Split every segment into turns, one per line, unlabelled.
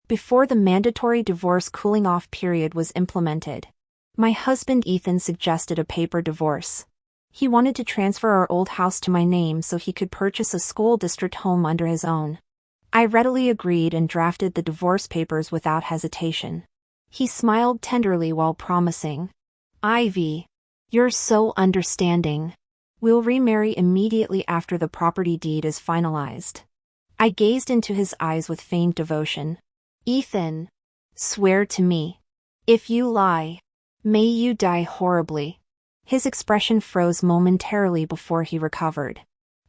before the mandatory divorce cooling-off period was implemented. My husband Ethan suggested a paper divorce. He wanted to transfer our old house to my name so he could purchase a school district home under his own. I readily agreed and drafted the divorce papers without hesitation. He smiled tenderly while promising, "Ivy, you're so understanding. We'll remarry immediately after the property deed is finalized." I gazed into his eyes with feigned devotion. "Ethan, swear to me. If you lie, may you die horribly." His expression froze momentarily before he recovered.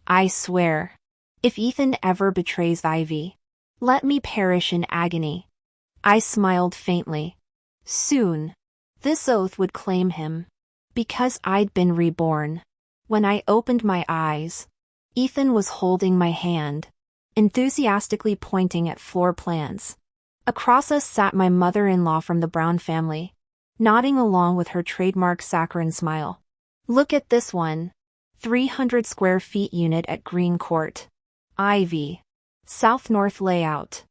"I swear. If Ethan ever betrays Ivy, let me perish in agony." I smiled faintly. Soon, this oath would claim him. Because I'd been reborn. When I opened my eyes, Ethan was holding my hand, enthusiastically pointing at floor plans. Across us sat my mother-in-law from the Brown family, nodding along with her trademark saccharine smile. "Look at this one. 300 square feet unit at Green Court. Ivy. South-north layout.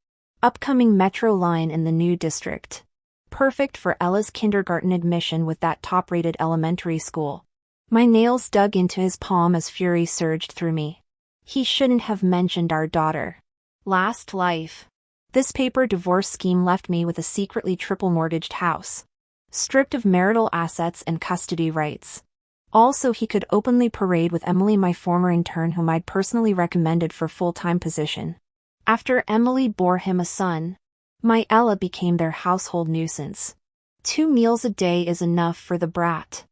Upcoming metro line in the new district. Perfect for Ella's kindergarten admission with that top-rated elementary school." My nails dug into his palm as fury surged through me. He shouldn't have mentioned our daughter. Last life. This paper divorce scheme left me with a secretly triple-mortgaged house, stripped of marital assets and custody rights. Also, he could openly parade with Emily, my former intern whom I'd personally recommended for full-time position. After Emily bore him a son, my Ella became their household nuisance. 2 meals a day is enough for the brat.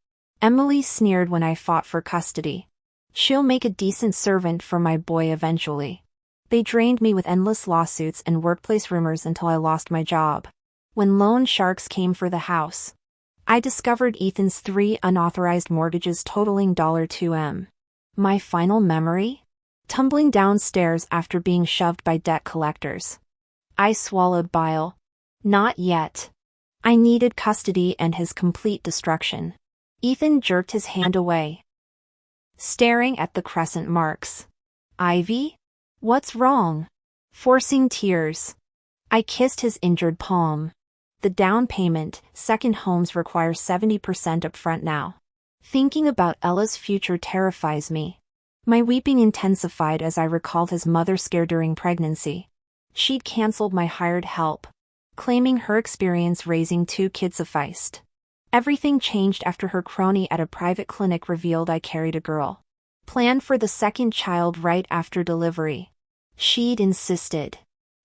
Emily sneered when I fought for custody. "She'll make a decent servant for my boy eventually." They drained me with endless lawsuits and workplace rumors until I lost my job. When loan sharks came for the house, I discovered Ethan's 3 unauthorized mortgages totaling $2M. My final memory? Tumbling downstairs after being shoved by debt collectors. I swallowed bile. Not yet. I needed custody and his complete destruction. Ethan jerked his hand away, staring at the crescent marks. "Ivy? What's wrong?" Forcing tears, I kissed his injured palm. "The down payment, second homes require 70% upfront now. Thinking about Ella's future terrifies me." My weeping intensified as I recalled his mother's scare during pregnancy. She'd canceled my hired help, claiming her experience raising 2 kids sufficed. Everything changed after her crony at a private clinic revealed I carried a girl. Planned for the second child right after delivery. She'd insisted.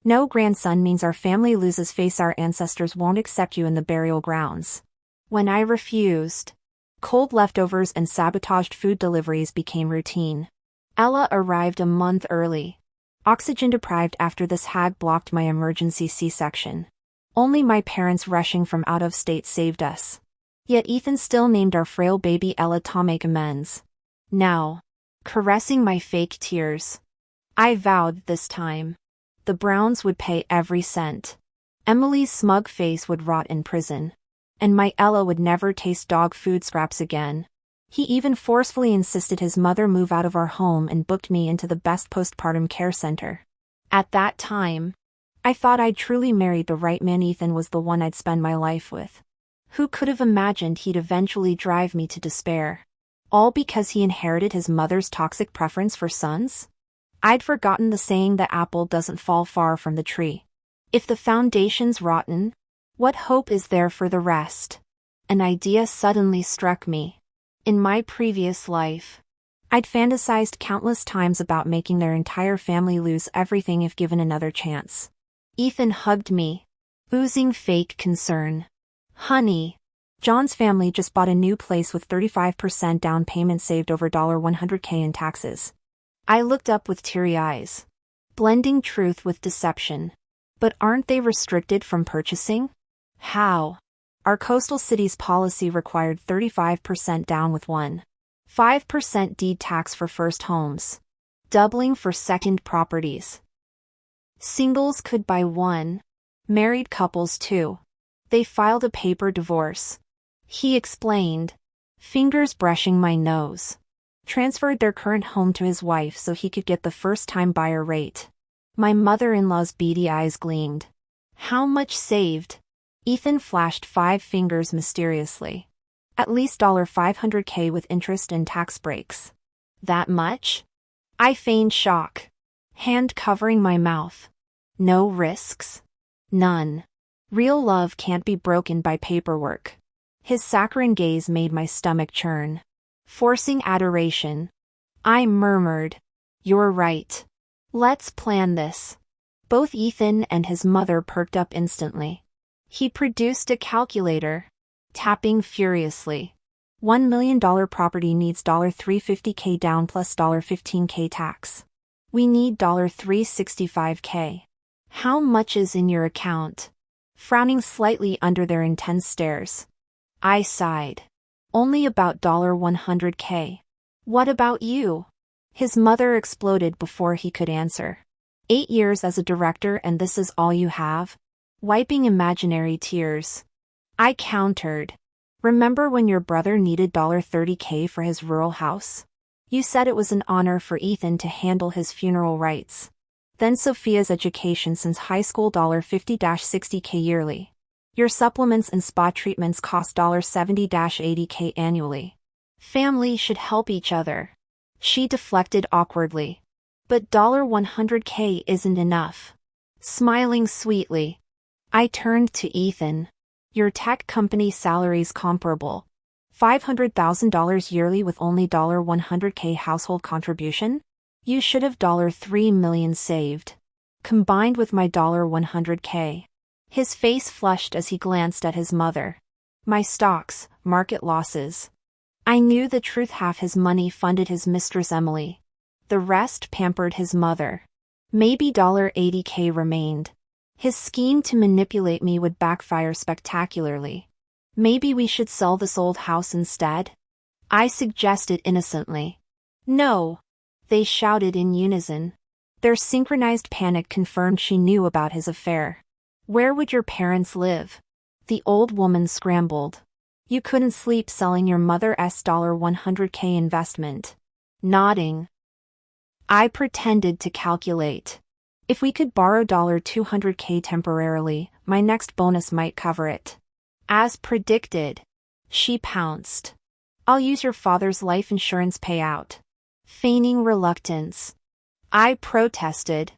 "No grandson means our family loses face. Our ancestors won't accept you in the burial grounds." When I refused, cold leftovers and sabotaged food deliveries became routine. Ella arrived a month early. Oxygen deprived after this hag blocked my emergency C-section. Only my parents rushing from out of state saved us. Yet Ethan still named our frail baby Ella to make amends. Now, caressing my fake tears, I vowed this time, the Browns would pay every cent. Emily's smug face would rot in prison. And my Ella would never taste dog food scraps again. He even forcefully insisted his mother move out of our home and booked me into the best postpartum care center. At that time, I thought I'd truly married the right man. Ethan was the one I'd spend my life with. Who could have imagined he'd eventually drive me to despair? All because he inherited his mother's toxic preference for sons? I'd forgotten the saying that apple doesn't fall far from the tree. If the foundation's rotten, what hope is there for the rest? An idea suddenly struck me. In my previous life, I'd fantasized countless times about making their entire family lose everything if given another chance. Ethan hugged me, oozing fake concern. "Honey, John's family just bought a new place with 35% down payment, saved over $100K in taxes." I looked up with teary eyes, blending truth with deception. "But aren't they restricted from purchasing?" "How?" "Our coastal city's policy required 35% down with 5% deed tax for first homes, doubling for second properties. Singles could buy 1, married couples 2. They filed a paper divorce." He explained, fingers brushing my nose. "Transferred their current home to his wife so he could get the first-time buyer rate." My mother-in-law's beady eyes gleamed. How much saved? Ethan flashed 5 fingers mysteriously. At least $500K with interest and tax breaks. That much? I feigned shock. Hand covering my mouth. No risks? None. Real love can't be broken by paperwork. His saccharine gaze made my stomach churn. Forcing adoration. I murmured. You're right. Let's plan this. Both Ethan and his mother perked up instantly. He produced a calculator. Tapping furiously. $1 million property needs $350K down plus $15K tax. We need $365K. How much is in your account? Frowning slightly under their intense stares. I sighed. Only about $100K. What about you? His mother exploded before he could answer. 8 years as a director and this is all you have? Wiping imaginary tears. I countered. Remember when your brother needed $30K for his rural house? You said it was an honor for Ethan to handle his funeral rites. Then Sophia's education since high school $50-60K yearly. Your supplements and spa treatments cost $70-80K annually. Family should help each other. She deflected awkwardly. But $100K isn't enough. Smiling sweetly. I turned to Ethan. Your tech company salary's comparable. $500,000 yearly with only $100K household contribution? You should have $3 million saved. Combined with my $100K. His face flushed as he glanced at his mother. My stocks, market losses. I knew the truth. Half his money funded his mistress Emily. The rest pampered his mother. Maybe $80K remained. His scheme to manipulate me would backfire spectacularly. Maybe we should sell this old house instead? I suggested innocently. No. They shouted in unison. Their synchronized panic confirmed she knew about his affair. Where would your parents live? The old woman scrambled. You couldn't sleep selling your mother's $100K investment. Nodding. I pretended to calculate. If we could borrow $200K temporarily, my next bonus might cover it. As predicted. She pounced. I'll use your father's life insurance payout. Feigning reluctance. I protested.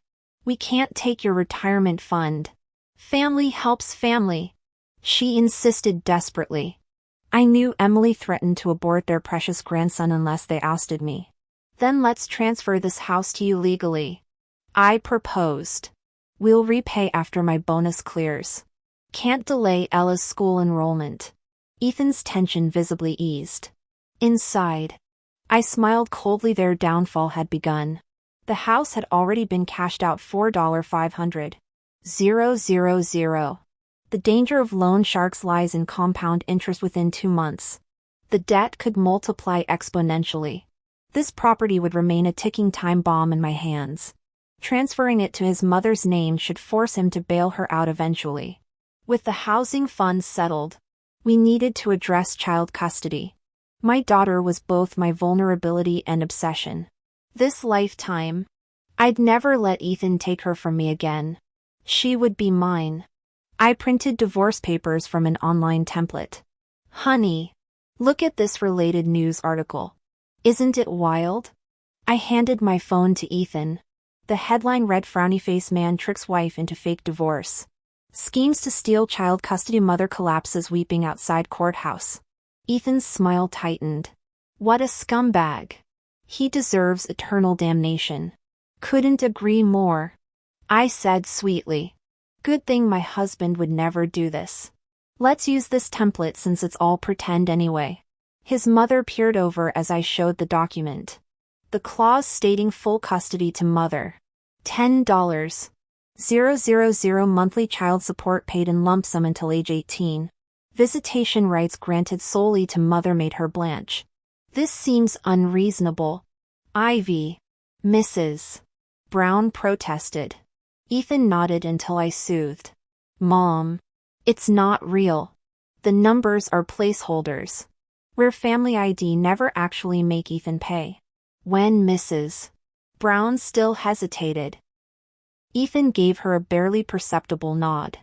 We can't take your retirement fund. Family helps family. She insisted desperately. I knew Emily threatened to abort their precious grandson unless they ousted me. Then let's transfer this house to you legally. I proposed. We'll repay after my bonus clears. Can't delay Ella's school enrollment. Ethan's tension visibly eased. Inside. I smiled coldly. Their downfall had begun. The house had already been cashed out for $500,000. The danger of loan sharks lies in compound interest within 2 months. The debt could multiply exponentially. This property would remain a ticking time bomb in my hands. Transferring it to his mother's name should force him to bail her out eventually. With the housing funds settled, we needed to address child custody. My daughter was both my vulnerability and obsession. This lifetime, I'd never let Ethan take her from me again. She would be mine. I printed divorce papers from an online template. Honey, look at this related news article. Isn't it wild? I handed my phone to Ethan. The headline read: Frowny face man tricks wife into fake divorce. Schemes to steal child custody, mother collapses weeping outside courthouse. Ethan's smile tightened. What a scumbag. He deserves eternal damnation. Couldn't agree more. I said sweetly. Good thing my husband would never do this. Let's use this template since it's all pretend anyway. His mother peered over as I showed the document. The clause stating full custody to mother. $10,000 monthly child support paid in lump sum until age 18. Visitation rights granted solely to mother made her blanch. This seems unreasonable. Ivy. Mrs. Brown protested. Ethan nodded until I soothed. Mom. It's not real. The numbers are placeholders. We're family ID never actually make Ethan pay. When Mrs. Brown still hesitated. Ethan gave her a barely perceptible nod.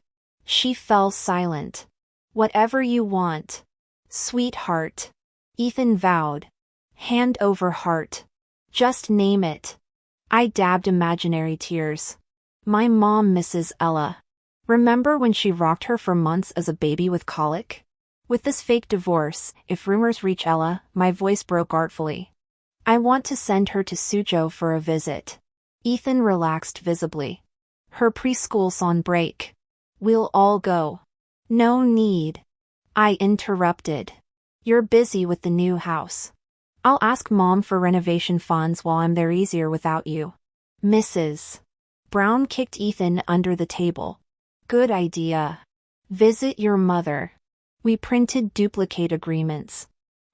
She fell silent. Whatever you want, sweetheart, Ethan vowed. Hand over heart. Just name it. I dabbed imaginary tears. My mom misses Ella. Remember when she rocked her for months as a baby with colic? With this fake divorce, if rumors reach Ella, my voice broke artfully. I want to send her to Suzhou for a visit. Ethan relaxed visibly. Her preschool's on break. We'll all go. No need. I interrupted. You're busy with the new house. I'll ask Mom for renovation funds while I'm there, easier without you. Mrs. Brown kicked Ethan under the table. Good idea. Visit your mother. We printed duplicate agreements.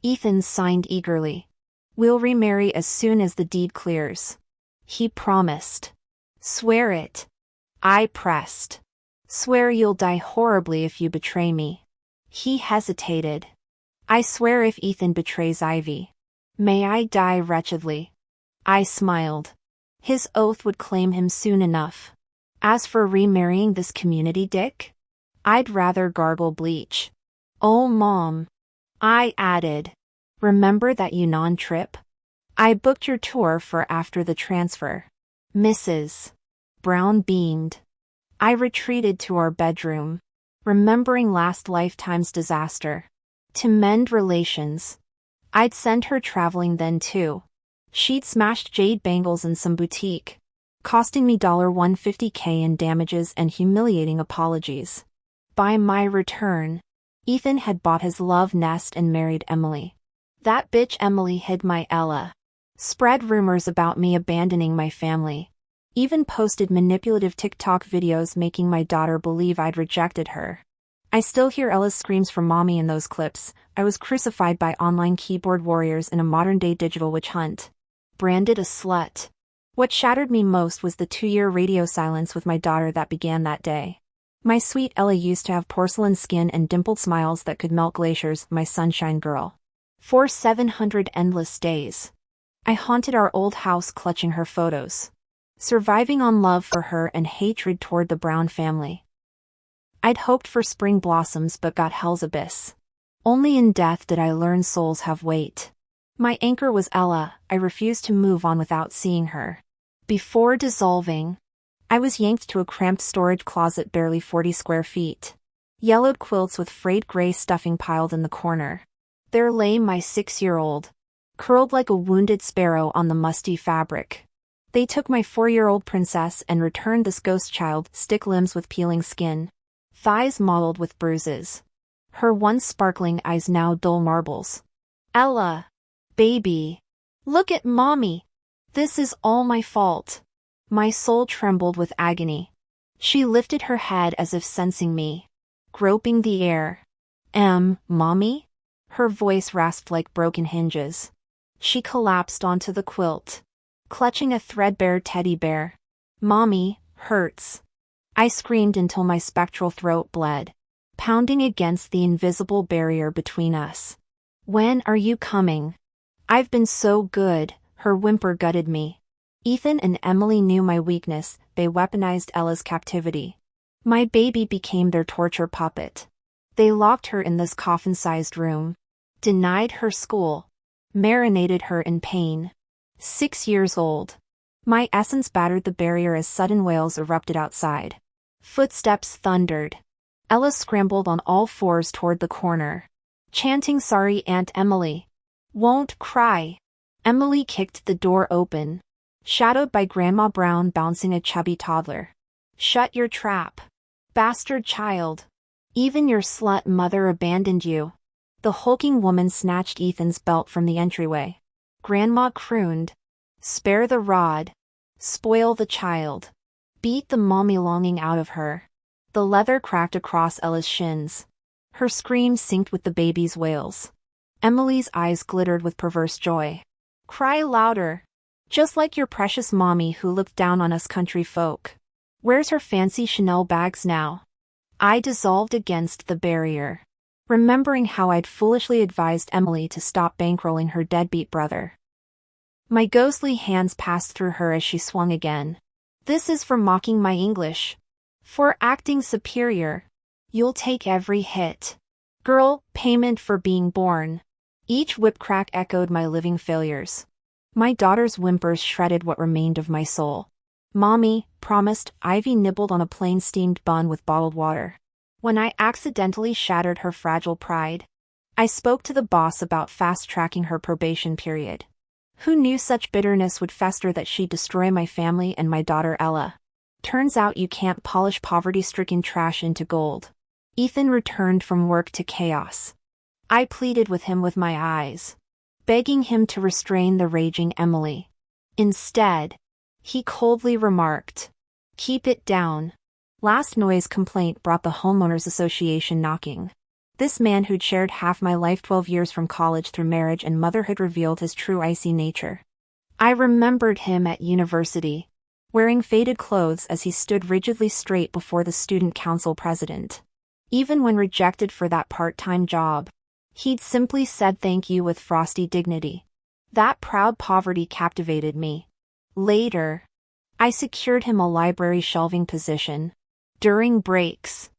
Ethan signed eagerly. We'll remarry as soon as the deed clears. He promised. Swear it. I pressed. Swear you'll die horribly if you betray me. He hesitated. I swear if Ethan betrays Ivy. May I die wretchedly. I smiled. His oath would claim him soon enough. As for remarrying this community dick, I'd rather gargle bleach. Oh Mom. I added. Remember that Yunnan trip? I booked your tour for after the transfer. Mrs. Brown beamed. I retreated to our bedroom, remembering last lifetime's disaster. To mend relations. I'd send her traveling then too. She'd smashed jade bangles in some boutique, costing me $150K in damages and humiliating apologies. By my return, Ethan had bought his love nest and married Emily. That bitch Emily hid my Ella. Spread rumors about me abandoning my family. Even posted manipulative TikTok videos making my daughter believe I'd rejected her. I still hear Ella's screams from mommy in those clips. I was crucified by online keyboard warriors in a modern-day digital witch hunt. Branded a slut. What shattered me most was the 2-year radio silence with my daughter that began that day. My sweet Ella used to have porcelain skin and dimpled smiles that could melt glaciers, my sunshine girl. For 700 endless days, I haunted our old house clutching her photos, surviving on love for her and hatred toward the Brown family. I'd hoped for spring blossoms but got hell's abyss. Only in death did I learn souls have weight. My anchor was Ella. I refused to move on without seeing her. Before dissolving, I was yanked to a cramped storage closet barely 40 square feet. Yellowed quilts with frayed gray stuffing piled in the corner. There lay my 6-year-old, curled like a wounded sparrow on the musty fabric. They took my 4-year-old princess and returned this ghost child, stick limbs with peeling skin, thighs mottled with bruises. Her once sparkling eyes now dull marbles. Ella. Baby. Look at mommy. This is all my fault. My soul trembled with agony. She lifted her head as if sensing me, groping the air. Mommy? Her voice rasped like broken hinges. She collapsed onto the quilt, clutching a threadbare teddy bear. Mommy, hurts. I screamed until my spectral throat bled, pounding against the invisible barrier between us. When are you coming? I've been so good, her whimper gutted me. Ethan and Emily knew my weakness, they weaponized Ella's captivity. My baby became their torture puppet. They locked her in this coffin-sized room, denied her school, marinated her in pain. 6 years old. My essence battered the barrier as sudden wails erupted outside. Footsteps thundered. Ella scrambled on all fours toward the corner, chanting sorry Aunt Emily. Won't cry. Emily kicked the door open, shadowed by Grandma Brown bouncing a chubby toddler. Shut your trap. Bastard child. Even your slut mother abandoned you. The hulking woman snatched Ethan's belt from the entryway. Grandma crooned. Spare the rod. Spoil the child. Beat the mommy longing out of her. The leather cracked across Ella's shins. Her screams synced with the baby's wails. Emily's eyes glittered with perverse joy. Cry louder. Just like your precious mommy who looked down on us country folk. Where's her fancy Chanel bags now? I dissolved against the barrier, remembering how I'd foolishly advised Emily to stop bankrolling her deadbeat brother. My ghostly hands passed through her as she swung again. This is for mocking my English. For acting superior. You'll take every hit. Girl, payment for being born. Each whip crack echoed my living failures. My daughter's whimpers shredded what remained of my soul. Mommy, promised, Ivy nibbled on a plain steamed bun with bottled water. When I accidentally shattered her fragile pride, I spoke to the boss about fast-tracking her probation period. Who knew such bitterness would fester that she'd destroy my family and my daughter Ella? Turns out you can't polish poverty-stricken trash into gold. Ethan returned from work to chaos. I pleaded with him with my eyes, begging him to restrain the raging Emily. Instead, he coldly remarked, "Keep it down." Last noise complaint brought the homeowners association knocking. This man who'd shared half my life 12 years from college through marriage and motherhood revealed his true icy nature. I remembered him at university, wearing faded clothes as he stood rigidly straight before the student council president. Even when rejected for that part-time job, he'd simply said thank you with frosty dignity. That proud poverty captivated me. Later, I secured him a library shelving position. During breaks,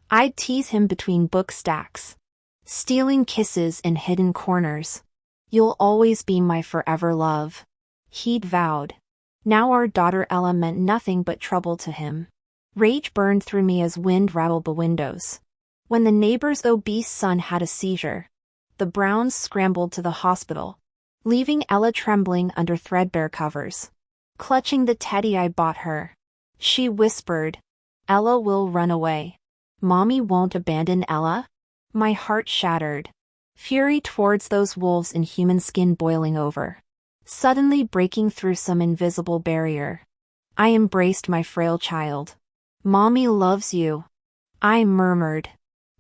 I'd tease him between book stacks, stealing kisses in hidden corners. "You'll always be my forever love," he'd vowed. Now our daughter Ella meant nothing but trouble to him. Rage burned through me as wind rattled the windows. When the neighbor's obese son had a seizure, the Browns scrambled to the hospital, leaving Ella trembling under threadbare covers. Clutching the teddy I bought her, she whispered, "Ella will run away. Mommy won't abandon Ella?" My heart shattered. Fury towards those wolves in human skin boiling over, suddenly breaking through some invisible barrier. I embraced my frail child. "Mommy loves you," I murmured.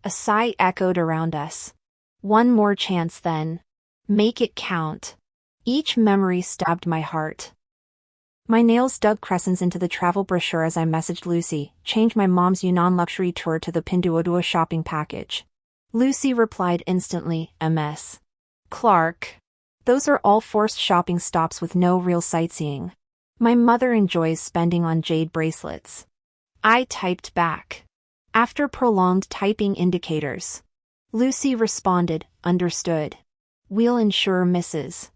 A sigh echoed around us. One more chance then. Make it count. Each memory stabbed my heart. My nails dug crescents into the travel brochure as I messaged Lucy, "Change my mom's Yunnan luxury tour to the Pinduoduo shopping package." Lucy replied instantly, "MS. Clark. Those are all forced shopping stops with no real sightseeing. My mother enjoys spending on jade bracelets." I typed back. After prolonged typing indicators, Lucy responded, "Understood. We'll ensure Mrs.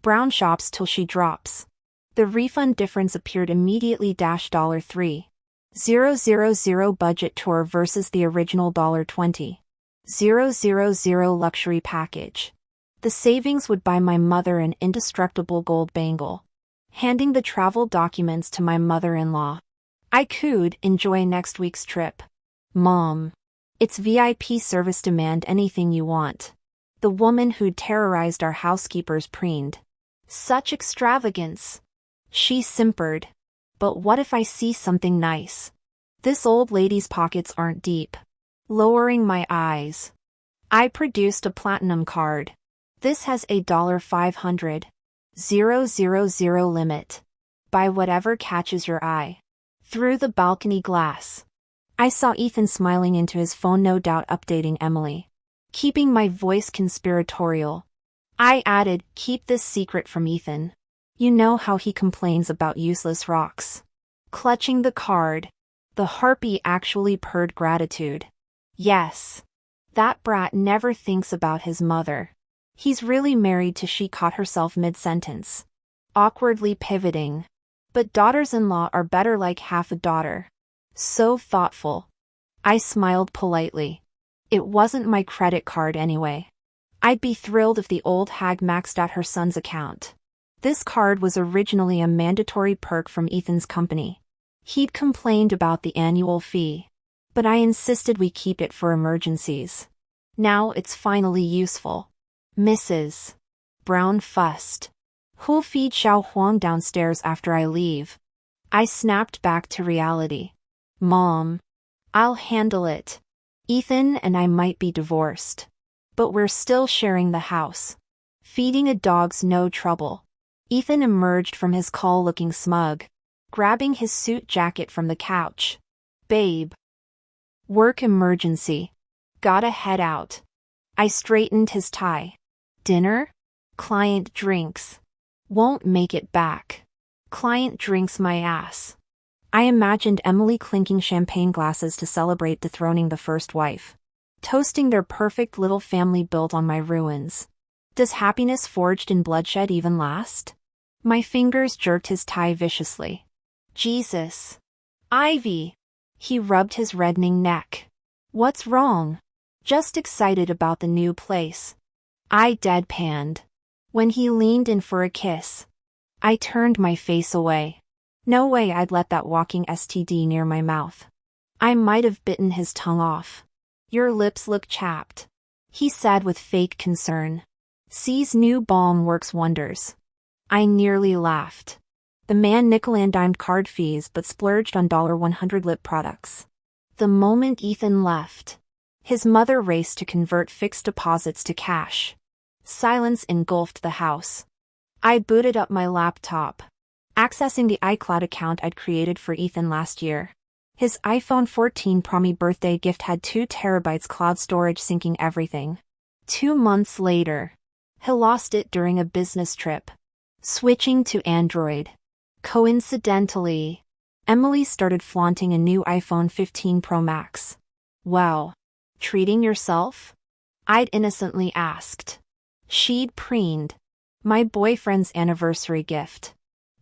Brown shops till she drops." The refund difference appeared immediately. $3,000 budget tour versus the original $20,000 luxury package. The savings would buy my mother an indestructible gold bangle. Handing the travel documents to my mother-in-law, I cooed, "Enjoy next week's trip. Mom. It's VIP service, demand anything you want." The woman who'd terrorized our housekeepers preened. "Such extravagance." She simpered. "But what if I see something nice? This old lady's pockets aren't deep." Lowering my eyes, I produced a platinum card. "This has a $500,000 limit. Buy whatever catches your eye." Through the balcony glass, I saw Ethan smiling into his phone, no doubt updating Emily. Keeping my voice conspiratorial, I added, "Keep this secret from Ethan. You know how he complains about useless rocks." Clutching the card, the harpy actually purred gratitude. "Yes. That brat never thinks about his mother. He's really married to." She caught herself mid-sentence, awkwardly pivoting. "But daughters-in-law are better, like half a daughter." So thoughtful. I smiled politely. It wasn't my credit card anyway. I'd be thrilled if the old hag maxed out her son's account. This card was originally a mandatory perk from Ethan's company. He'd complained about the annual fee, but I insisted we keep it for emergencies. Now it's finally useful. Mrs. Brown fussed. "Who'll feed Xiao Huang downstairs after I leave?" I snapped back to reality. "Mom. I'll handle it. Ethan and I might be divorced, but we're still sharing the house. Feeding a dog's no trouble." Ethan emerged from his call looking smug, grabbing his suit jacket from the couch. "Babe. Work emergency. Gotta head out." I straightened his tie. "Dinner? Client drinks. Won't make it back." "Client drinks my ass." I imagined Emily clinking champagne glasses to celebrate dethroning the first wife. Toasting their perfect little family built on my ruins. Does happiness forged in bloodshed even last? My fingers jerked his tie viciously. Jesus. Ivy. He rubbed his reddening neck. What's wrong? Just excited about the new place. I deadpanned. When he leaned in for a kiss, I turned my face away. No way I'd let that walking STD near my mouth. I might have bitten his tongue off. Your lips look chapped, he said with fake concern. C's new balm works wonders. I nearly laughed. The man nickel-and-dimed card fees but splurged on $100 lip products. The moment Ethan left, his mother raced to convert fixed deposits to cash. Silence engulfed the house. I booted up my laptop, accessing the iCloud account I'd created for Ethan last year. His iPhone 14 Pro birthday gift had 2 terabytes cloud storage syncing everything. 2 months later, he lost it during a business trip. Switching to Android. Coincidentally, Emily started flaunting a new iPhone 15 Pro Max. Well, treating yourself? I'd innocently asked. She'd preened. My boyfriend's anniversary gift.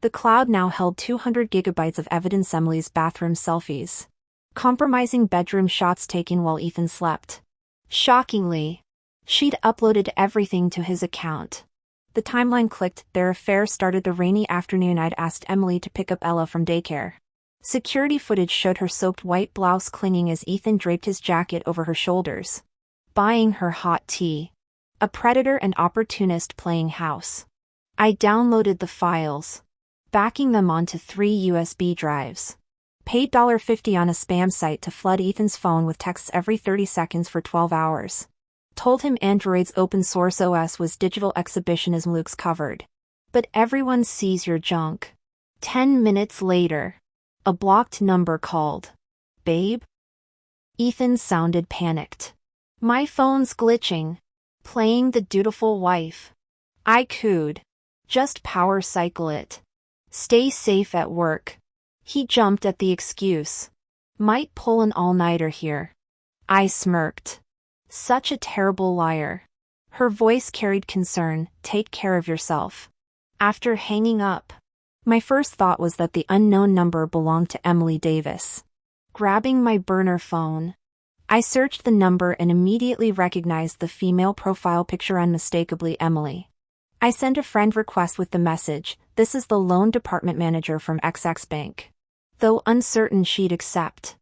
The cloud now held 200 gigabytes of evidence Emily's bathroom selfies. Compromising bedroom shots taken while Ethan slept. Shockingly, she'd uploaded everything to his account. The timeline clicked. Their affair started the rainy afternoon I'd asked Emily to pick up Ella from daycare. Security footage showed her soaked white blouse clinging as Ethan draped his jacket over her shoulders. Buying her hot tea. A predator and opportunist playing house. I downloaded the files, backing them onto 3 USB drives. Paid $50 on a spam site to flood Ethan's phone with texts every 30 seconds for 12 hours. Told him Android's open source OS was digital exhibitionism. Luke's covered. But everyone sees your junk. 10 minutes later, a blocked number called. Babe? Ethan sounded panicked. My phone's glitching. Playing the dutiful wife. I cooed. Just power cycle it. Stay safe at work. He jumped at the excuse. Might pull an all-nighter here. I smirked. Such a terrible liar. Her voice carried concern. Take care of yourself. After hanging up, my first thought was that the unknown number belonged to Emily Davis. Grabbing my burner phone, I searched the number and immediately recognized the female profile picture, unmistakably Emily. I sent a friend request with the message, "This is the loan department manager from XX Bank." Though uncertain she'd accept,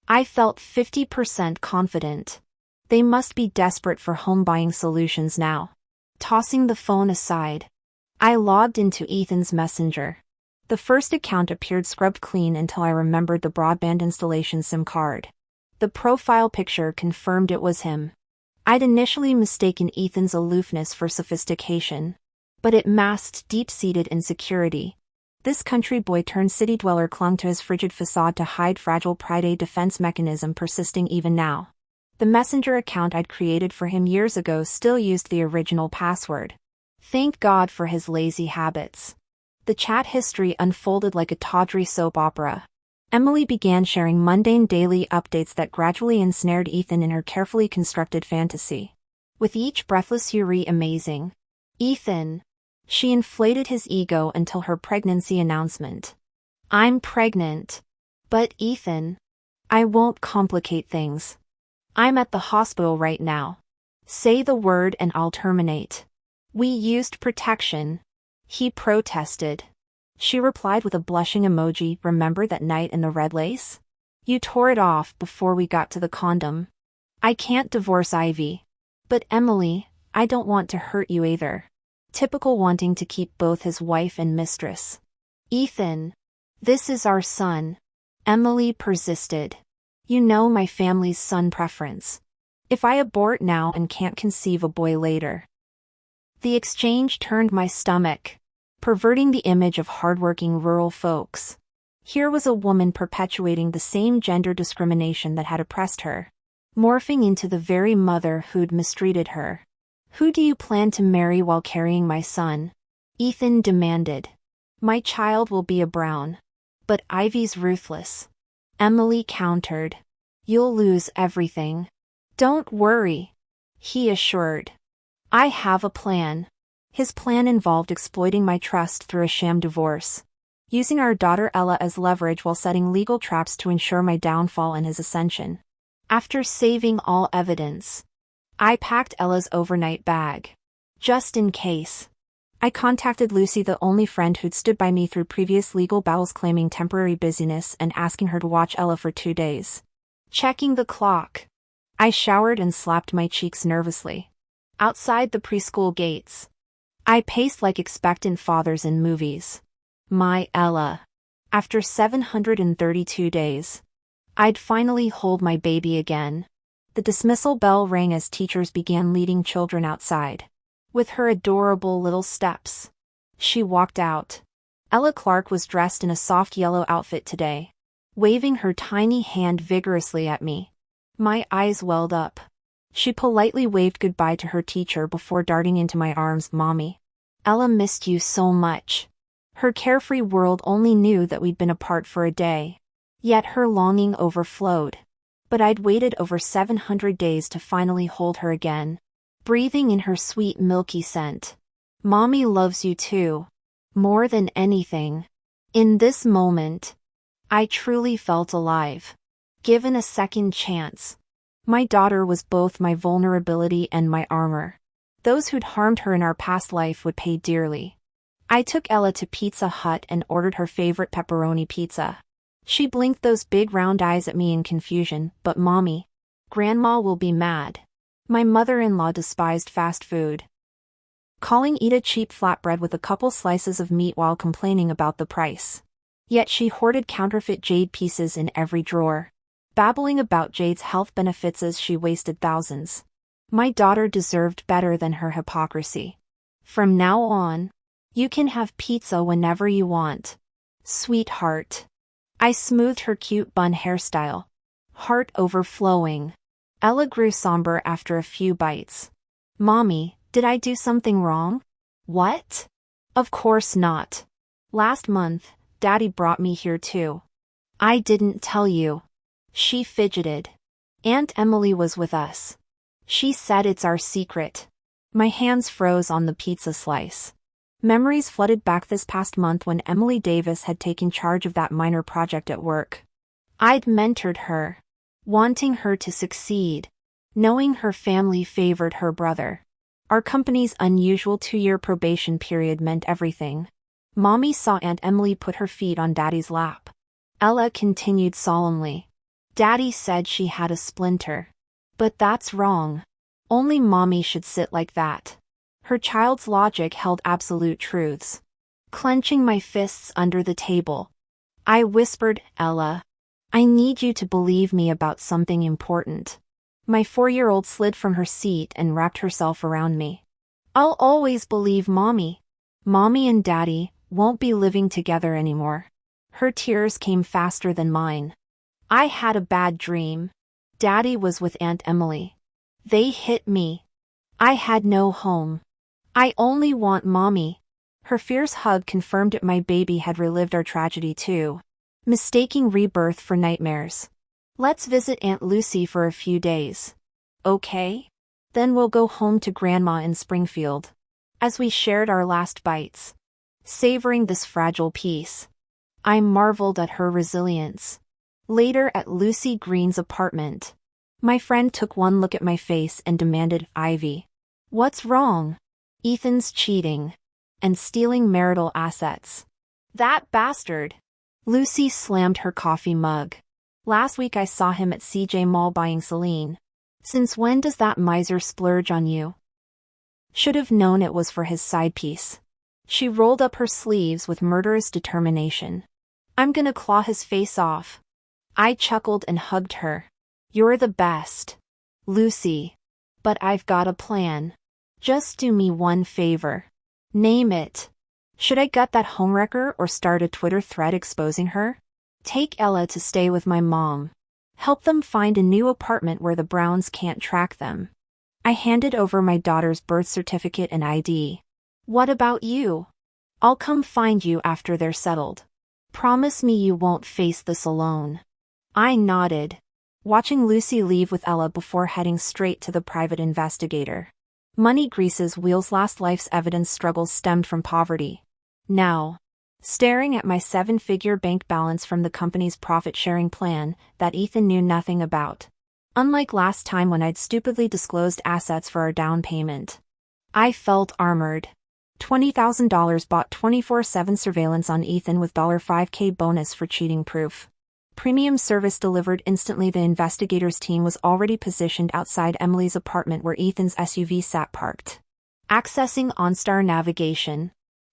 I felt 50% confident. They must be desperate for home buying solutions now. Tossing the phone aside, I logged into Ethan's Messenger. The first account appeared scrubbed clean until I remembered the broadband installation SIM card. The profile picture confirmed it was him. I'd initially mistaken Ethan's aloofness for sophistication, but it masked deep-seated insecurity. This country boy turned city dweller clung to his frigid facade to hide fragile pride, a defense mechanism persisting even now. The Messenger account I'd created for him years ago still used the original password. Thank God for his lazy habits. The chat history unfolded like a tawdry soap opera. Emily began sharing mundane daily updates that gradually ensnared Ethan in her carefully constructed fantasy. With each breathless amazing. Ethan. She inflated his ego until her pregnancy announcement. I'm pregnant. But Ethan. I won't complicate things. I'm at the hospital right now. Say the word and I'll terminate. We used protection. He protested. She replied with a blushing emoji. Remember that night in the red lace? You tore it off before we got to the condom. I can't divorce Ivy. But Emily, I don't want to hurt you either. Typical wanting to keep both his wife and mistress. Ethan. This is our son. Emily persisted. You know my family's son preference. If I abort now and can't conceive a boy later. The exchange turned my stomach, perverting the image of hardworking rural folks. Here was a woman perpetuating the same gender discrimination that had oppressed her, morphing into the very mother who'd mistreated her. Who do you plan to marry while carrying my son? Ethan demanded. My child will be a Brown. But Ivy's ruthless. Emily countered. You'll lose everything. Don't worry, he assured. I have a plan. His plan involved exploiting my trust through a sham divorce, using our daughter Ella as leverage while setting legal traps to ensure my downfall and his ascension. After saving all evidence, I packed Ella's overnight bag. Just in case. I contacted Lucy, the only friend who'd stood by me through previous legal battles, claiming temporary busyness and asking her to watch Ella for 2 days. Checking the clock. I showered and slapped my cheeks nervously. Outside the preschool gates, I paced like expectant fathers in movies. My Ella. After 732 days, I'd finally hold my baby again. The dismissal bell rang as teachers began leading children outside. With her adorable little steps, she walked out. Ella Clark was dressed in a soft yellow outfit today, waving her tiny hand vigorously at me. My eyes welled up. She politely waved goodbye to her teacher before darting into my arms. Mommy, Ella missed you so much. Her carefree world only knew that we'd been apart for a day. Yet her longing overflowed. But I'd waited over 700 days to finally hold her again, breathing in her sweet milky scent. Mommy loves you too. More than anything. In this moment, I truly felt alive. Given a second chance. My daughter was both my vulnerability and my armor. Those who'd harmed her in our past life would pay dearly. I took Ella to Pizza Hut and ordered her favorite pepperoni pizza. She blinked those big round eyes at me in confusion. But Mommy, Grandma will be mad. My mother-in-law despised fast food. Calling Ida cheap flatbread with a couple slices of meat while complaining about the price. Yet she hoarded counterfeit jade pieces in every drawer, babbling about jade's health benefits as she wasted thousands. My daughter deserved better than her hypocrisy. From now on, you can have pizza whenever you want. Sweetheart. I smoothed her cute bun hairstyle. Heart overflowing. Ella grew somber after a few bites. Mommy, did I do something wrong? What? Of course not. Last month, Daddy brought me here too. I didn't tell you. She fidgeted. Aunt Emily was with us. She said it's our secret. My hands froze on the pizza slice. Memories flooded back this past month when Emily Davis had taken charge of that minor project at work. I'd mentored her, wanting her to succeed, knowing her family favored her brother. Our company's unusual 2-year probation period meant everything. Mommy saw Aunt Emily put her feet on Daddy's lap. Ella continued solemnly. Daddy said she had a splinter. But that's wrong. Only Mommy should sit like that. Her child's logic held absolute truths. Clenching my fists under the table, I whispered, Ella, I need you to believe me about something important. My 4-year-old slid from her seat and wrapped herself around me. I'll always believe Mommy. Mommy and Daddy won't be living together anymore. Her tears came faster than mine. I had a bad dream. Daddy was with Aunt Emily. They hit me. I had no home. I only want Mommy. Her fierce hug confirmed that my baby had relived our tragedy too, mistaking rebirth for nightmares. Let's visit Aunt Lucy for a few days. Okay? Then we'll go home to Grandma in Springfield. As we shared our last bites, savoring this fragile peace, I marveled at her resilience. Later at Lucy Green's apartment, my friend took one look at my face and demanded, Ivy, what's wrong? Ethan's cheating and stealing marital assets. That bastard. Lucy slammed her coffee mug. Last week I saw him at CJ Mall buying Celine. Since when does that miser splurge on you? Should have known it was for his side piece. She rolled up her sleeves with murderous determination. I'm gonna claw his face off. I chuckled and hugged her. You're the best, Lucy. But I've got a plan. Just do me one favor. Name it. Should I gut that homewrecker or start a Twitter thread exposing her? Take Ella to stay with my mom. Help them find a new apartment where the Browns can't track them. I handed over my daughter's birth certificate and ID. What about you? I'll come find you after they're settled. Promise me you won't face this alone. I nodded, watching Lucy leave with Ella before heading straight to the private investigator. Money greases wheels. Last life's evidence struggles stemmed from poverty. Now, staring at my 7-figure bank balance from the company's profit-sharing plan that Ethan knew nothing about. Unlike last time when I'd stupidly disclosed assets for our down payment. I felt armored. $20,000 bought 24/7 surveillance on Ethan with $5K bonus for cheating proof. Premium service delivered instantly. The investigators team was already positioned outside Emily's apartment where Ethan's SUV sat parked. Accessing OnStar navigation.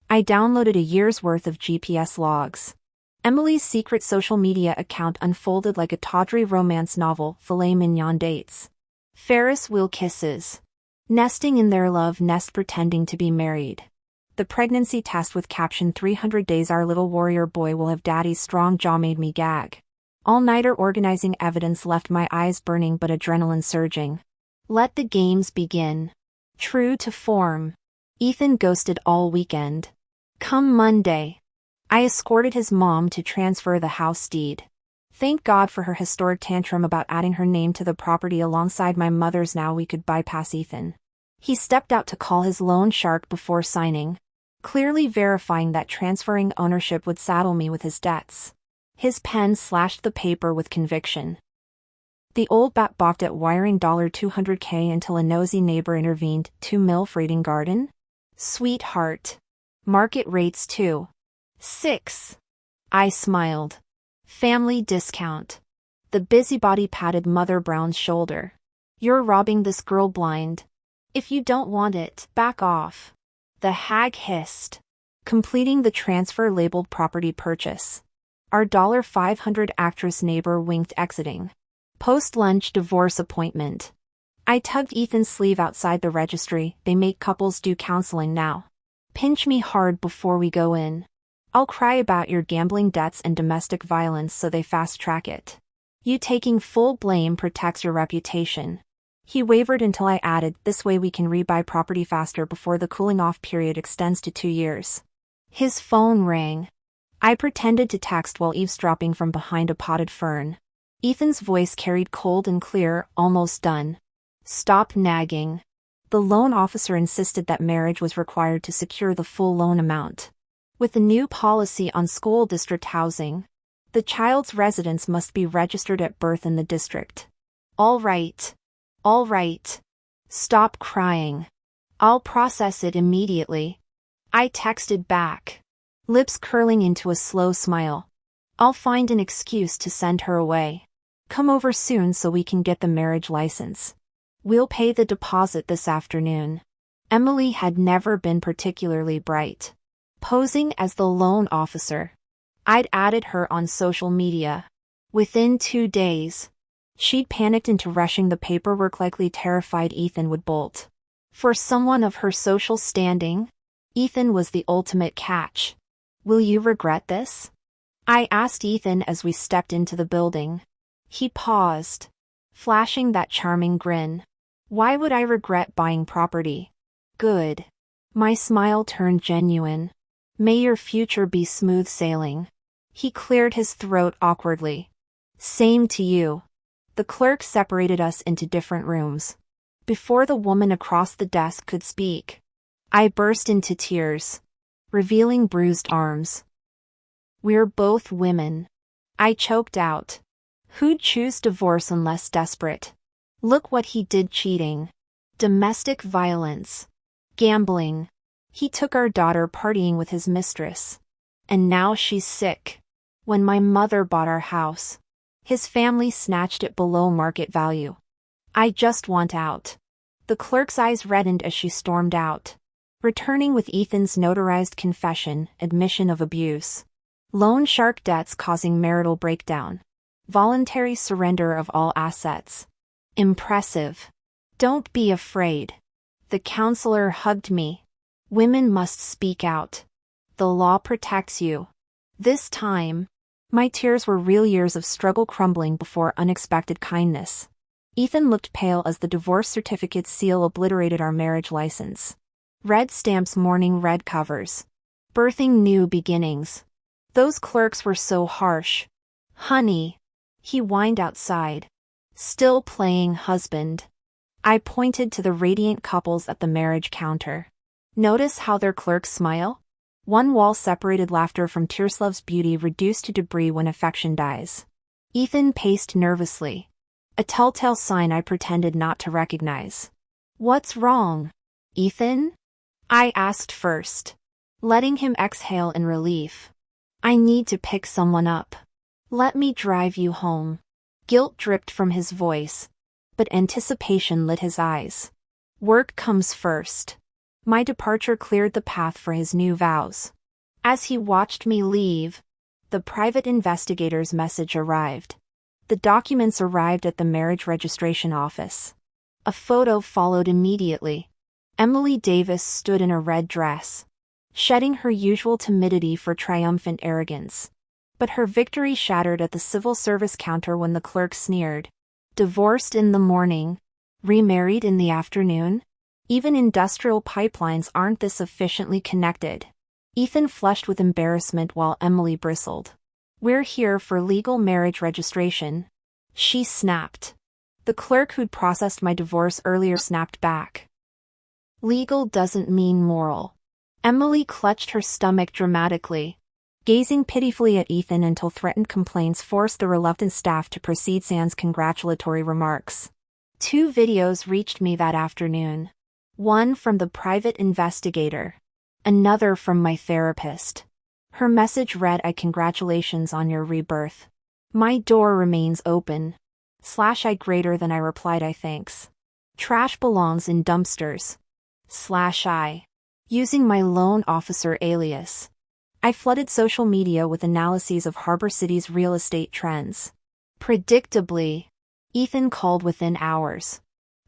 I downloaded a year's worth of GPS logs. Emily's secret social media account unfolded like a tawdry romance novel. Filet mignon dates. Ferris wheel kisses. Nesting in their love nest pretending to be married. The pregnancy test with caption 300 days. Our little warrior boy will have daddy's strong jaw made me gag. All-nighter organizing evidence left my eyes burning but adrenaline surging. Let the games begin. True to form, Ethan ghosted all weekend. Come Monday, I escorted his mom to transfer the house deed. Thank God for her historic tantrum about adding her name to the property alongside my mother's. Now we could bypass Ethan. He stepped out to call his loan shark before signing, clearly verifying that transferring ownership would saddle me with his debts. His pen slashed the paper with conviction. The old bat balked at wiring $200K until a nosy neighbor intervened. $2 million for eating garden? Sweetheart. Market rates too. 6. I smiled. Family discount. The busybody patted Mother Brown's shoulder. You're robbing this girl blind. If you don't want it, back off. The hag hissed, completing the transfer labeled property purchase. Our $500 actress neighbor winked, exiting. Post-lunch divorce appointment. I tugged Ethan's sleeve outside the registry. They make couples do counseling now. Pinch me hard before we go in. I'll cry about your gambling debts and domestic violence so they fast-track it. You taking full blame protects your reputation. He wavered until I added, this way we can rebuy property faster before the cooling-off period extends to 2 years. His phone rang. I pretended to text while eavesdropping from behind a potted fern. Ethan's voice carried cold and clear, almost done. Stop nagging. The loan officer insisted that marriage was required to secure the full loan amount. With the new policy on school district housing, the child's residence must be registered at birth in the district. All right. All right. Stop crying. I'll process it immediately. I texted back, lips curling into a slow smile. I'll find an excuse to send her away. Come over soon so we can get the marriage license. We'll pay the deposit this afternoon. Emily had never been particularly bright. Posing as the loan officer, I'd added her on social media. Within 2 days, she'd panicked into rushing the paperwork, likely terrified Ethan would bolt. For someone of her social standing, Ethan was the ultimate catch. Will you regret this? I asked Ethan as we stepped into the building. He paused, flashing that charming grin. Why would I regret buying property? Good. My smile turned genuine. May your future be smooth sailing. He cleared his throat awkwardly. Same to you. The clerk separated us into different rooms. Before the woman across the desk could speak, I burst into tears, revealing bruised arms. We're both women. I choked out. Who'd choose divorce unless desperate? Look what he did: cheating, domestic violence, gambling. He took our daughter partying with his mistress. And now she's sick. When my mother bought our house, his family snatched it below market value. I just want out. The clerk's eyes reddened as she stormed out, returning with Ethan's notarized confession, admission of abuse, loan shark debts causing marital breakdown, voluntary surrender of all assets. Impressive. Don't be afraid. The counselor hugged me. Women must speak out. The law protects you. This time, my tears were real, years of struggle crumbling before unexpected kindness. Ethan looked pale as the divorce certificate seal obliterated our marriage license. Red stamps, mourning red covers. Birthing new beginnings. Those clerks were so harsh. Honey. He whined outside. Still playing husband. I pointed to the radiant couples at the marriage counter. Notice how their clerks smile? One wall-separated laughter from Tearslove's beauty reduced to debris when affection dies. Ethan paced nervously. A telltale sign I pretended not to recognize. What's wrong, Ethan? I asked first, letting him exhale in relief. I need to pick someone up. Let me drive you home. Guilt dripped from his voice, but anticipation lit his eyes. Work comes first. My departure cleared the path for his new vows. As he watched me leave, the private investigator's message arrived. The documents arrived at the marriage registration office. A photo followed immediately. Emily Davis stood in a red dress, shedding her usual timidity for triumphant arrogance. But her victory shattered at the civil service counter when the clerk sneered. Divorced in the morning, remarried in the afternoon? Even industrial pipelines aren't this efficiently connected. Ethan flushed with embarrassment while Emily bristled. We're here for legal marriage registration. She snapped. The clerk who'd processed my divorce earlier snapped back. Legal doesn't mean moral. Emily clutched her stomach dramatically, gazing pitifully at Ethan until threatened complaints forced the reluctant staff to proceed sans congratulatory remarks. 2 videos reached me that afternoon. One from the private investigator. Another from my therapist. Her message read, Congratulations on your rebirth. My door remains open. I greater than I replied, I thanks. Trash belongs in dumpsters. I. Using my loan officer alias, I flooded social media with analyses of Harbor City's real estate trends. Predictably, Ethan called within hours.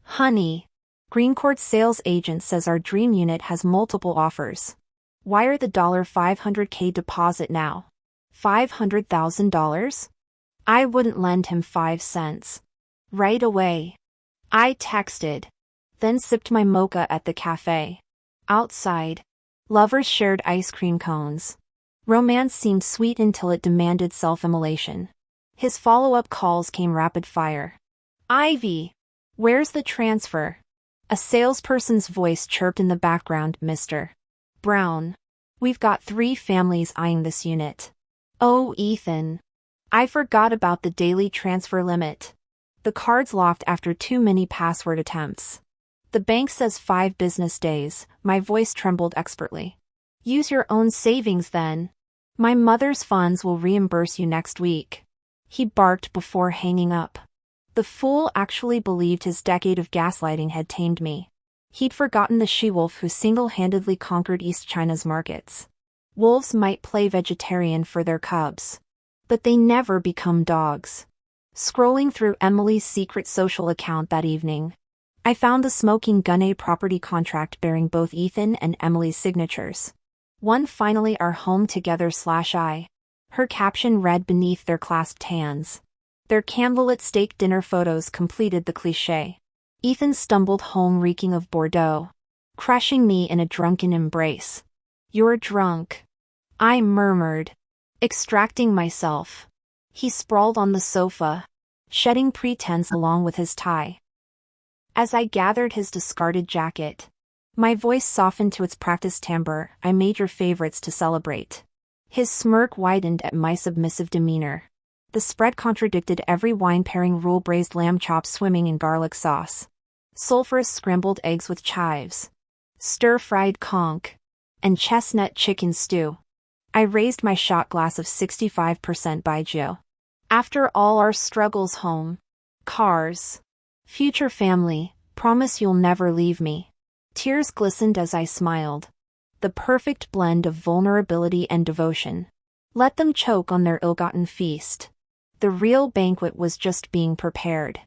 Honey. Greencourt sales agent says our dream unit has multiple offers. Wire the $500K deposit now. $500,000? I wouldn't lend him 5 cents. Right away. I texted, then sipped my mocha at the cafe. Outside, lovers shared ice cream cones. Romance seemed sweet until it demanded self-immolation. His follow-up calls came rapid fire. Ivy, where's the transfer? A salesperson's voice chirped in the background, Mr. Brown. We've got 3 families eyeing this unit. Oh, Ethan. I forgot about the daily transfer limit. The card's locked after too many password attempts. The bank says 5 business days, my voice trembled expertly. Use your own savings then. My mother's funds will reimburse you next week. He barked before hanging up. The fool actually believed his decade of gaslighting had tamed me. He'd forgotten the she-wolf who single-handedly conquered East China's markets. Wolves might play vegetarian for their cubs, but they never become dogs. Scrolling through Emily's secret social account that evening, I found the Smoking Gun property contract bearing both Ethan and Emily's signatures. One finally our home together /I. Her caption read beneath their clasped hands. Their candlelit steak dinner photos completed the cliché. Ethan stumbled home reeking of Bordeaux, crushing me in a drunken embrace. You're drunk, I murmured, extracting myself. He sprawled on the sofa, shedding pretense along with his tie. As I gathered his discarded jacket, my voice softened to its practiced timbre. I made your favorites to celebrate. His smirk widened at my submissive demeanor. The spread contradicted every wine pairing rule: braised lamb chops swimming in garlic sauce, sulfurous scrambled eggs with chives, stir-fried conch, and chestnut chicken stew. I raised my shot glass of 65% Baijiu. After all our struggles, home, cars, future family, promise you'll never leave me. Tears glistened as I smiled. The perfect blend of vulnerability and devotion. Let them choke on their ill-gotten feast. The real banquet was just being prepared.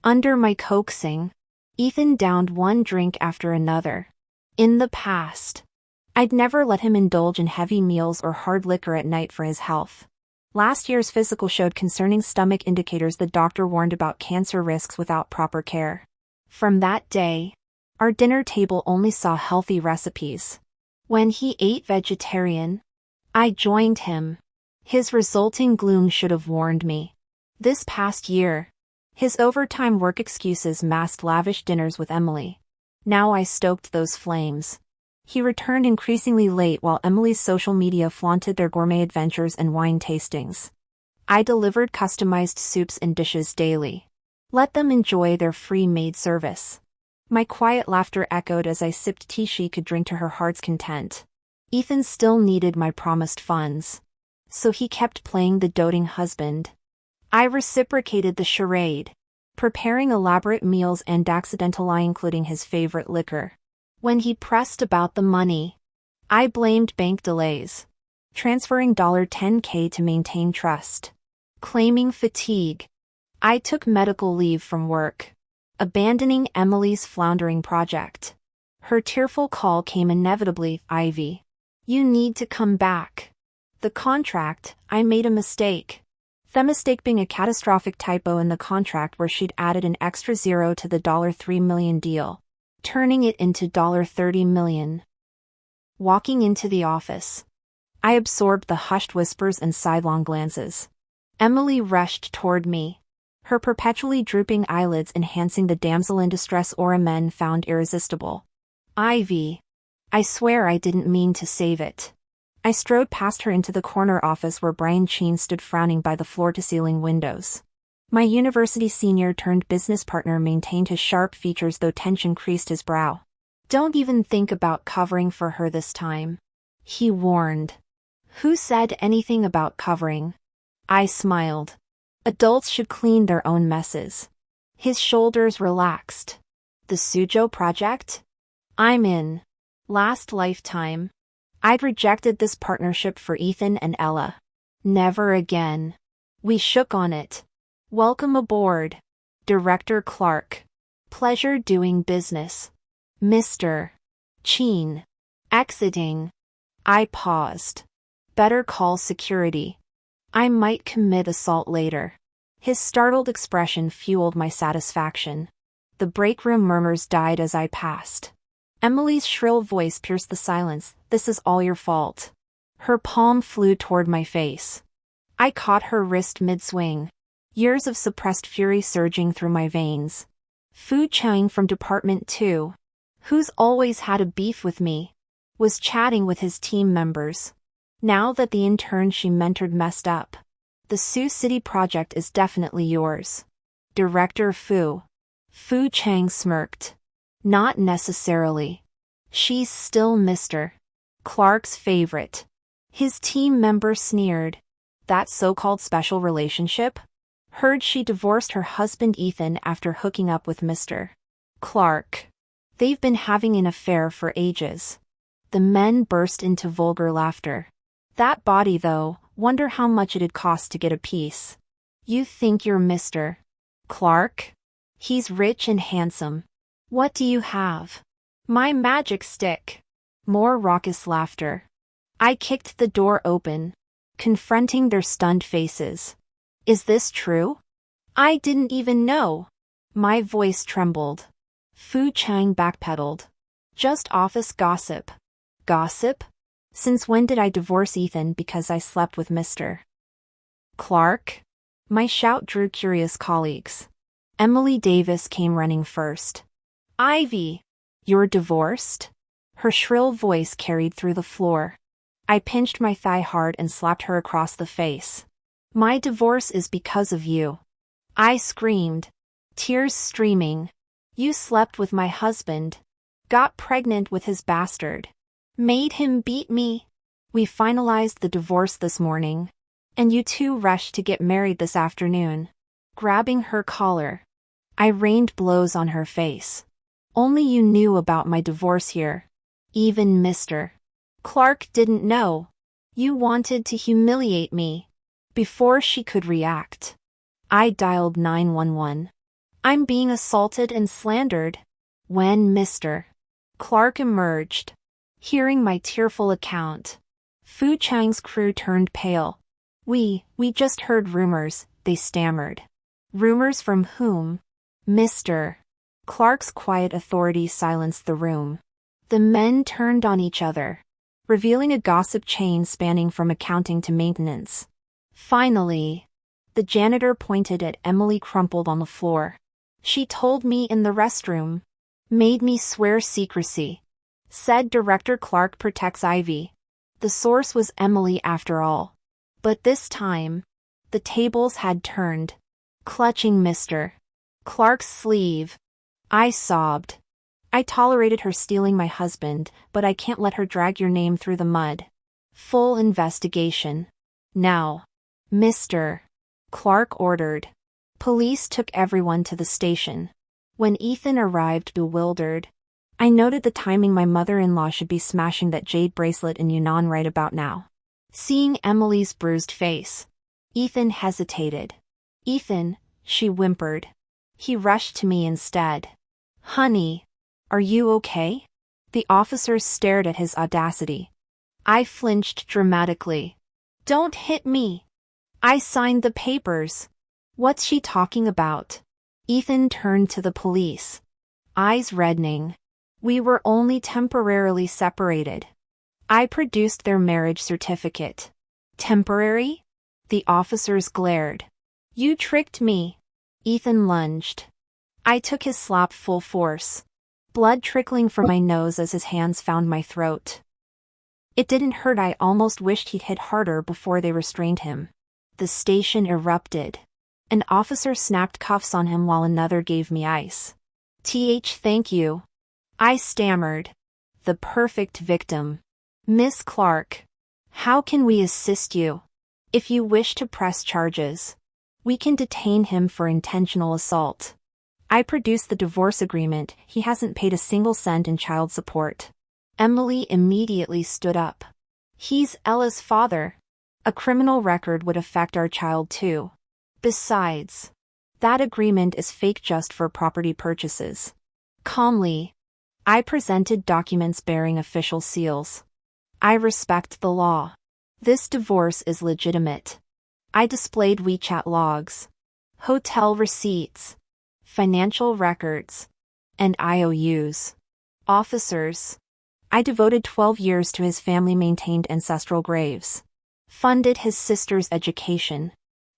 Under my coaxing, Ethan downed one drink after another. In the past, I'd never let him indulge in heavy meals or hard liquor at night for his health. Last year's physical showed concerning stomach indicators the doctor warned about cancer risks without proper care. From that day, our dinner table only saw healthy recipes. When he ate vegetarian, I joined him. His resulting gloom should have warned me. This past year, his overtime work excuses masked lavish dinners with Emily. Now I stoked those flames. He returned increasingly late while Emily's social media flaunted their gourmet adventures and wine tastings. I delivered customized soups and dishes daily. Let them enjoy their free maid service. My quiet laughter echoed as I sipped tea she could drink to her heart's content. Ethan still needed my promised funds. So he kept playing the doting husband. I reciprocated the charade, preparing elaborate meals and accidentally including his favorite liquor. When he pressed about the money, I blamed bank delays, transferring $10K to maintain trust. Claiming fatigue, I took medical leave from work, abandoning Emily's floundering project. Her tearful call came inevitably. Ivy, you need to come back. The contract, I made a mistake. The mistake being a catastrophic typo in the contract where she'd added an extra zero to the $3 million deal, turning it into $30 million. Walking into the office, I absorbed the hushed whispers and sidelong glances. Emily rushed toward me, her perpetually drooping eyelids enhancing the damsel in distress aura men found irresistible. Ivy, I swear I didn't mean to save it. I strode past her into the corner office where Brian Sheen stood frowning by the floor-to-ceiling windows. My university senior turned business partner maintained his sharp features though tension creased his brow. Don't even think about covering for her this time, he warned. Who said anything about covering? I smiled. Adults should clean their own messes. His shoulders relaxed. The Suzhou project? I'm in. Last lifetime, I'd rejected this partnership for Ethan and Ella. Never again. We shook on it. Welcome aboard, Director Clark. Pleasure doing business. Mr. Cheen. Exiting. I paused. Better call security. I might commit assault later. His startled expression fueled my satisfaction. The break room murmurs died as I passed. Emily's shrill voice pierced the silence. This is all your fault. Her palm flew toward my face. I caught her wrist mid-swing. Years of suppressed fury surging through my veins. Fu Chang from Department 2, who's always had a beef with me, was chatting with his team members. Now that the intern she mentored messed up, the Sioux City project is definitely yours. Director Fu. Fu Chang smirked. Not necessarily. She's still Mr. Clark's favorite. His team member sneered. That so-called special relationship? Heard she divorced her husband Ethan after hooking up with Mr. Clark. They've been having an affair for ages. The men burst into vulgar laughter. That body though, wonder how much it'd cost to get a piece. You think you're Mr. Clark? He's rich and handsome. What do you have? My magic stick. More raucous laughter. I kicked the door open, confronting their stunned faces. Is this true? I didn't even know. My voice trembled. Fu Chang backpedaled. Just office gossip. Gossip? Since when did I divorce Ethan because I slept with Mr. Clark? My shout drew curious colleagues. Emily Davis came running first. Ivy, you're divorced? Her shrill voice carried through the floor. I pinched my thigh hard and slapped her across the face. My divorce is because of you. I screamed, tears streaming. You slept with my husband, got pregnant with his bastard, made him beat me. We finalized the divorce this morning, and you two rushed to get married this afternoon. Grabbing her collar, I rained blows on her face. Only you knew about my divorce here. Even Mr. Clark didn't know. You wanted to humiliate me. Before she could react, I dialed 911. I'm being assaulted and slandered. When Mr. Clark emerged, hearing my tearful account, Fu Chang's crew turned pale. We just heard rumors, they stammered. Rumors from whom? Mr. Clark's quiet authority silenced the room. The men turned on each other, revealing a gossip chain spanning from accounting to maintenance. Finally, the janitor pointed at Emily crumpled on the floor. She told me in the restroom. Made me swear secrecy. Said Director Clark protects Ivy. The source was Emily after all. But this time, the tables had turned. Clutching Mr. Clark's sleeve, I sobbed. I tolerated her stealing my husband, but I can't let her drag your name through the mud. Full investigation. Now. Mr. Clark ordered. Police took everyone to the station. When Ethan arrived bewildered, I noted the timing. My mother-in-law should be smashing that jade bracelet in Yunnan right about now. Seeing Emily's bruised face, Ethan hesitated. Ethan, she whimpered. He rushed to me instead. Honey, are you okay? The officers stared at his audacity. I flinched dramatically. Don't hit me. I signed the papers. What's she talking about? Ethan turned to the police. Eyes reddening. We were only temporarily separated. I produced their marriage certificate. Temporary? The officers glared. You tricked me. Ethan lunged. I took his slap full force. Blood trickling from my nose as his hands found my throat. It didn't hurt. I almost wished he'd hit harder before they restrained him. The station erupted. An officer snapped cuffs on him while another gave me ice. Thank you. I stammered. The perfect victim. Miss Clark. How can we assist you? If you wish to press charges, we can detain him for intentional assault. I produced the divorce agreement. He hasn't paid a single cent in child support. Emily immediately stood up. He's Ella's father. A criminal record would affect our child too. Besides, that agreement is fake just for property purchases. Calmly, I presented documents bearing official seals. I respect the law. This divorce is legitimate. I displayed WeChat logs, hotel receipts, financial records, and IOUs. Officers. I devoted 12 years to his family-maintained ancestral graves. Funded his sister's education.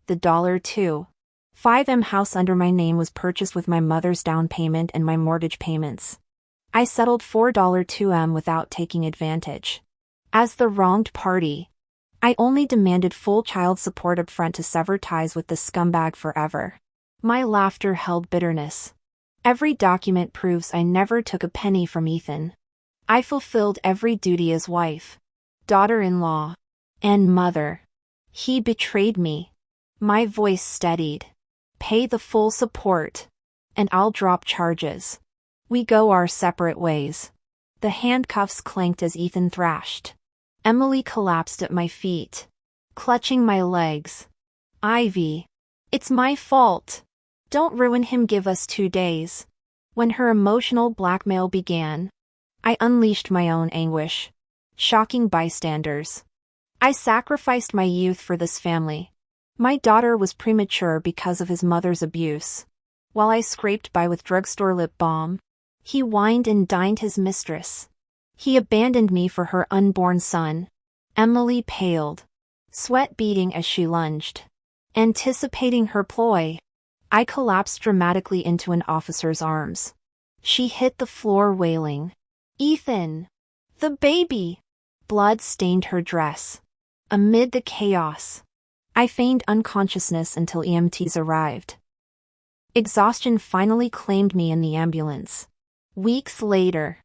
The $2.5M house under my name was purchased with my mother's down payment and my mortgage payments. I settled $4.2M without taking advantage. As the wronged party, I only demanded full child support upfront to sever ties with the scumbag forever. My laughter held bitterness. Every document proves I never took a penny from Ethan. I fulfilled every duty as wife, daughter-in-law, and mother. He betrayed me. My voice steadied. Pay the full support, and I'll drop charges. We go our separate ways. The handcuffs clanked as Ethan thrashed. Emily collapsed at my feet, clutching my legs. Ivy. It's my fault. Don't ruin him. Give us 2 days. When her emotional blackmail began, I unleashed my own anguish, shocking bystanders. I sacrificed my youth for this family. My daughter was premature because of his mother's abuse. While I scraped by with drugstore lip balm, he wined and dined his mistress. He abandoned me for her unborn son. Emily paled, sweat beading as she lunged. Anticipating her ploy, I collapsed dramatically into an officer's arms. She hit the floor wailing. Ethan! The baby! Blood stained her dress. Amid the chaos, I feigned unconsciousness until EMTs arrived. Exhaustion finally claimed me in the ambulance. Weeks later,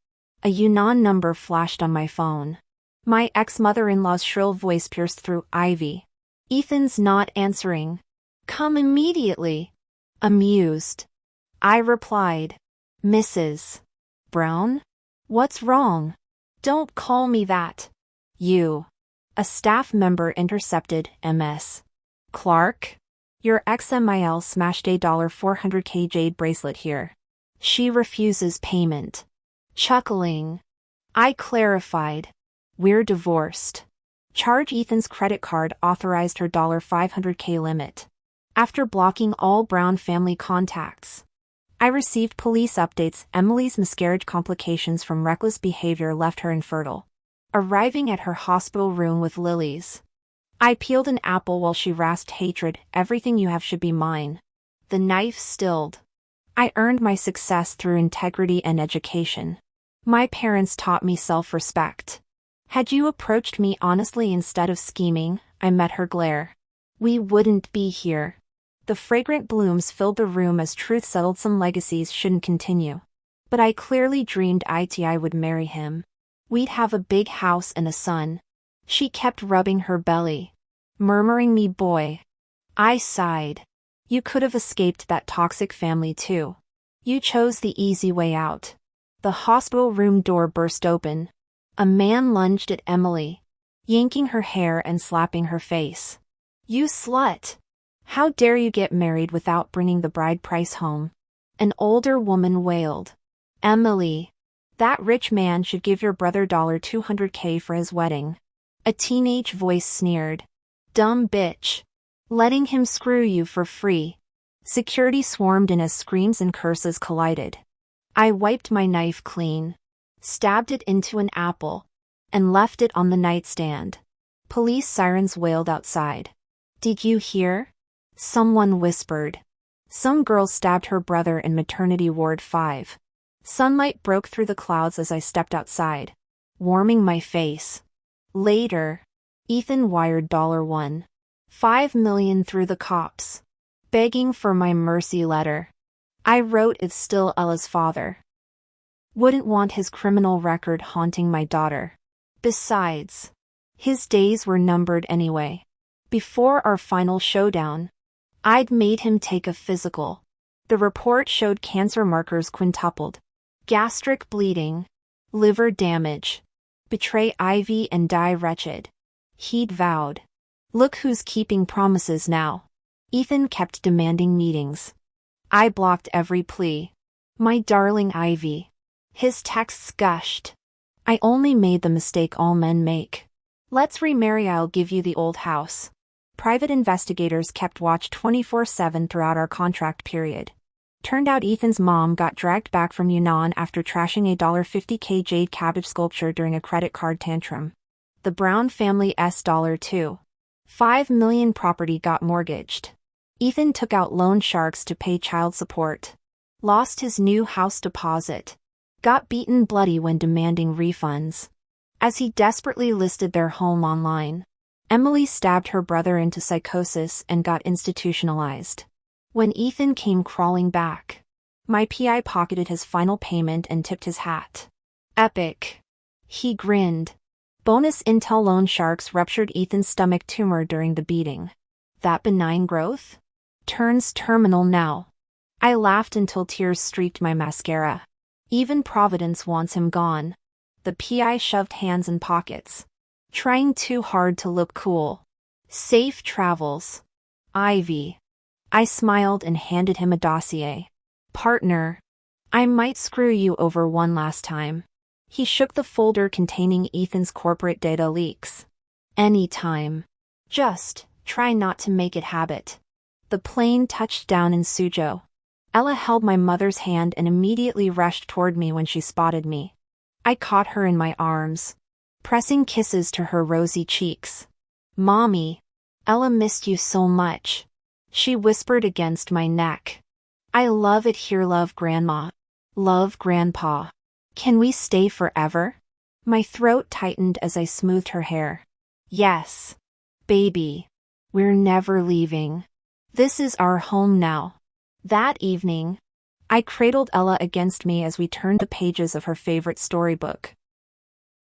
a Yunnan number flashed on my phone. My ex-mother-in-law's shrill voice pierced through. Ivy. Ethan's not answering. Come immediately. Amused. I replied. Mrs. Brown? What's wrong? Don't call me that. You. A staff member intercepted. Ms. Clark? Your ex-MIL smashed a $400K jade bracelet here. She refuses payment. Chuckling, I clarified. We're divorced. Charge Ethan's credit card authorized her $500K limit. After blocking all Brown family contacts, I received police updates. Emily's miscarriage complications from reckless behavior left her infertile. Arriving at her hospital room with lilies, I peeled an apple while she rasped hatred. Everything you have should be mine. The knife stilled. I earned my success through integrity and education. My parents taught me self-respect. Had you approached me honestly instead of scheming, I met her glare. We wouldn't be here. The fragrant blooms filled the room as truth settled some legacies shouldn't continue. But I clearly dreamed I would marry him. We'd have a big house and a son. She kept rubbing her belly, murmuring me boy. I sighed. You could have escaped that toxic family too. You chose the easy way out. The hospital room door burst open. A man lunged at Emily, yanking her hair and slapping her face. You slut! How dare you get married without bringing the bride price home? An older woman wailed. Emily, that rich man should give your brother $200K for his wedding. A teenage voice sneered. Dumb bitch. Letting him screw you for free. Security swarmed in as screams and curses collided. I wiped my knife clean, stabbed it into an apple, and left it on the nightstand. Police sirens wailed outside. Did you hear? Someone whispered. Some girl stabbed her brother in maternity ward 5. Sunlight broke through the clouds as I stepped outside, warming my face. Later, Ethan wired $1.5 million through the cops, begging for my mercy letter. I wrote it's still Ella's father. Wouldn't want his criminal record haunting my daughter. Besides, his days were numbered anyway. Before our final showdown, I'd made him take a physical. The report showed cancer markers quintupled. Gastric bleeding, liver damage. Betray Ivy and die wretched. He'd vowed. Look who's keeping promises now. Ethan kept demanding meetings. I blocked every plea. My darling Ivy. His texts gushed. I only made the mistake all men make. Let's remarry, I'll give you the old house. Private investigators kept watch 24/7 throughout our contract period. Turned out Ethan's mom got dragged back from Yunnan after trashing a $50K jade cabbage sculpture during a credit card tantrum. The Brown family's $2.5 million property got mortgaged. Ethan took out loan sharks to pay child support. Lost his new house deposit. Got beaten bloody when demanding refunds. As he desperately listed their home online, Emily stabbed her brother into psychosis and got institutionalized. When Ethan came crawling back, my PI pocketed his final payment and tipped his hat. Epic. He grinned. Bonus intel: loan sharks ruptured Ethan's stomach tumor during the beating. That benign growth turns terminal now. I laughed until tears streaked my mascara. Even Providence wants him gone. The PI shoved hands in pockets, trying too hard to look cool. Safe travels, Ivy. I smiled and handed him a dossier. Partner, I might screw you over one last time. He shook the folder containing Ethan's corporate data leaks. Anytime. Just try not to make it habit. The plane touched down in Suzhou. Ella held my mother's hand and immediately rushed toward me when she spotted me. I caught her in my arms, pressing kisses to her rosy cheeks. Mommy, Ella missed you so much, she whispered against my neck. I love it here. Love Grandma. Love Grandpa. Can we stay forever? My throat tightened as I smoothed her hair. Yes, baby. We're never leaving. This is our home now. That evening, I cradled Ella against me as we turned the pages of her favorite storybook.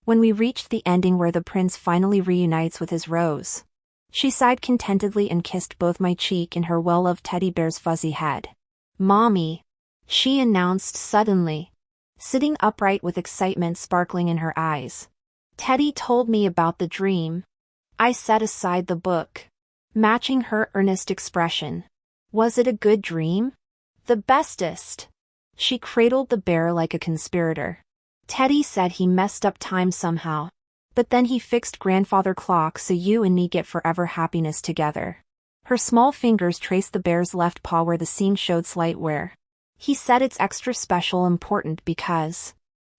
When we reached the ending where the prince finally reunites with his rose, she sighed contentedly and kissed both my cheek and her well-loved teddy bear's fuzzy head. Mommy, she announced suddenly, sitting upright with excitement sparkling in her eyes. Teddy told me about the dream. I set aside the book, matching her earnest expression. Was it a good dream? The bestest. She cradled the bear like a conspirator. Teddy said he messed up time somehow, but then he fixed grandfather clock so you and me get forever happiness together. Her small fingers traced the bear's left paw where the seam showed slight wear. He said it's extra special important because...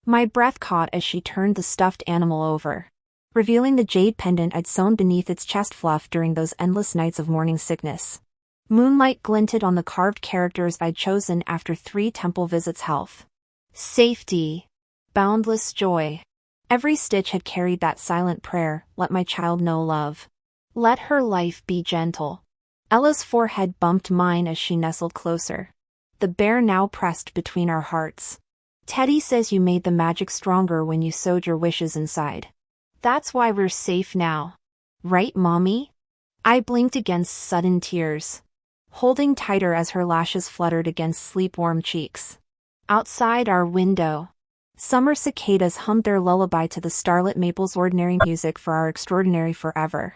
My breath caught as she turned the stuffed animal over. revealing the jade pendant I'd sewn beneath its chest fluff during those endless nights of morning sickness. Moonlight glinted on the carved characters I'd chosen after 3 temple visits. Health, safety, boundless joy. Every stitch had carried that silent prayer, let my child know love. Let her life be gentle. Ella's forehead bumped mine as she nestled closer. The bear now pressed between our hearts. Teddy says you made the magic stronger when you sewed your wishes inside. That's why we're safe now. Right, Mommy? I blinked against sudden tears, holding tighter as her lashes fluttered against sleep-warm cheeks. Outside our window, summer cicadas hummed their lullaby to the starlit maple's ordinary music for our extraordinary forever.